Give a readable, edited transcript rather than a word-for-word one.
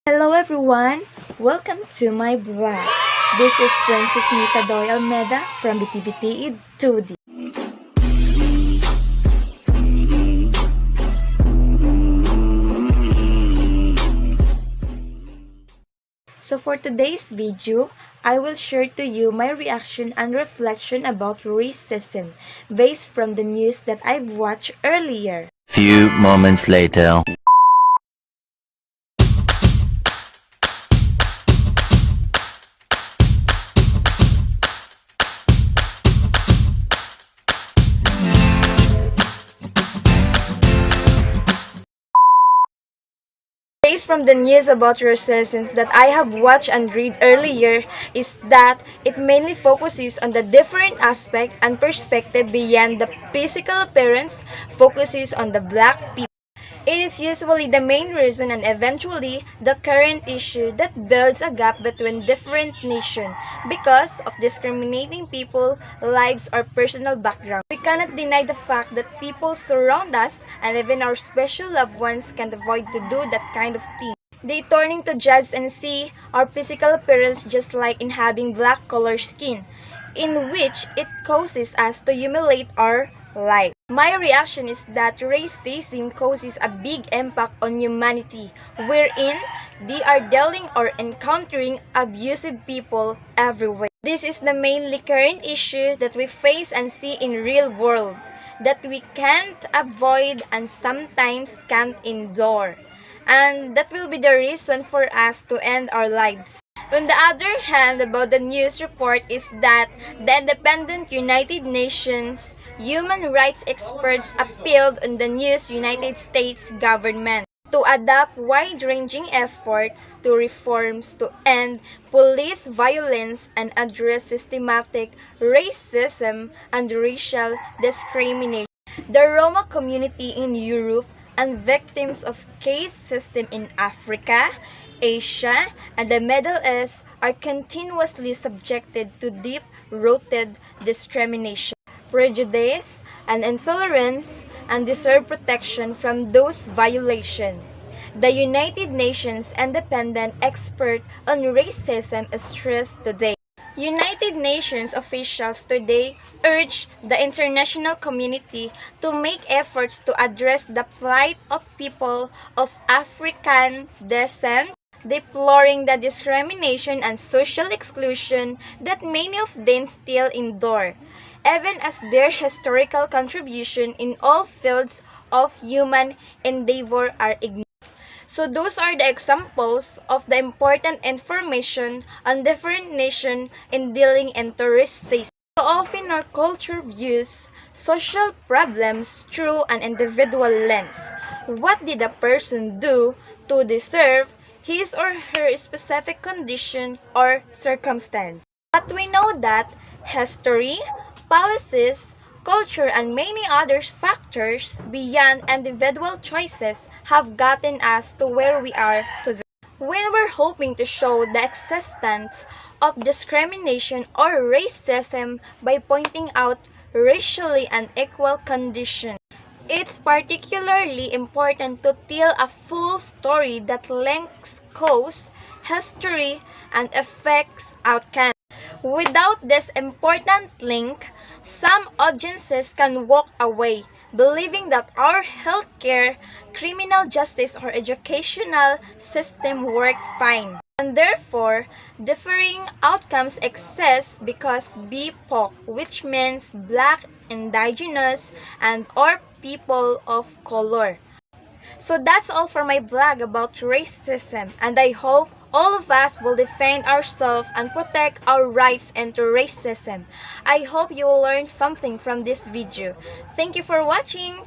Hello everyone! Welcome to my vlog. This is Princess Mita Doy Almeda from BTBT 2D. So for today's video, I will share to you my reaction and reflection about racism based from the news that I've watched earlier. Few moments later. Based from the news about racism that I have watched and read earlier is that it mainly focuses on the different aspect and perspective beyond the physical appearance, focuses on the black people. It is usually the main reason and eventually the current issue that builds a gap between different nations because of discriminating people, lives, or personal background. We cannot deny the fact that people surround us and even our special loved ones can't avoid to do that kind of thing. They turning to judge and see our physical appearance just like in having black color skin, in which it causes us to humiliate our life. My reaction is that racism causes a big impact on humanity, wherein they are dealing or encountering abusive people everywhere. This is the mainly current issue that we face and see in real world, that we can't avoid and sometimes can't endure. And that will be the reason for us to end our lives. On the other hand, about the news report is that the independent United Nations human rights experts appealed on the news United States government to adopt wide-ranging efforts to reforms to end police violence and address systematic racism and racial discrimination. The Roma community in Europe and victims of caste system in Africa, Asia, and the Middle East are continuously subjected to deep-rooted discrimination, prejudice, and intolerance, and deserve protection from those violations. The United Nations Independent Expert on Racism stressed today. United Nations officials today urge the international community to make efforts to address the plight of people of African descent, deploring the discrimination and social exclusion that many of them still endure, even as their historical contribution in all fields of human endeavor are ignored. So those are the examples of the important information on different nations in dealing into racism. So often our culture views social problems through an individual lens. What did a person do to deserve his or her specific condition or circumstance? But we know that history, policies, culture, and many other factors beyond individual choices have gotten us to where we are today. When we're hoping to show the existence of discrimination or racism by pointing out racially unequal conditions, it's particularly important to tell a full story that links cause, history, and effects outcomes. Without this important link, some audiences can walk away believing that our healthcare, criminal justice, or educational system work fine. And therefore, differing outcomes exist because BIPOC, which means Black, Indigenous, and or people of color. So that's all for my vlog about racism, and I hope all of us will defend ourselves and protect our rights into racism. I hope you will learn something from this video. Thank you for watching!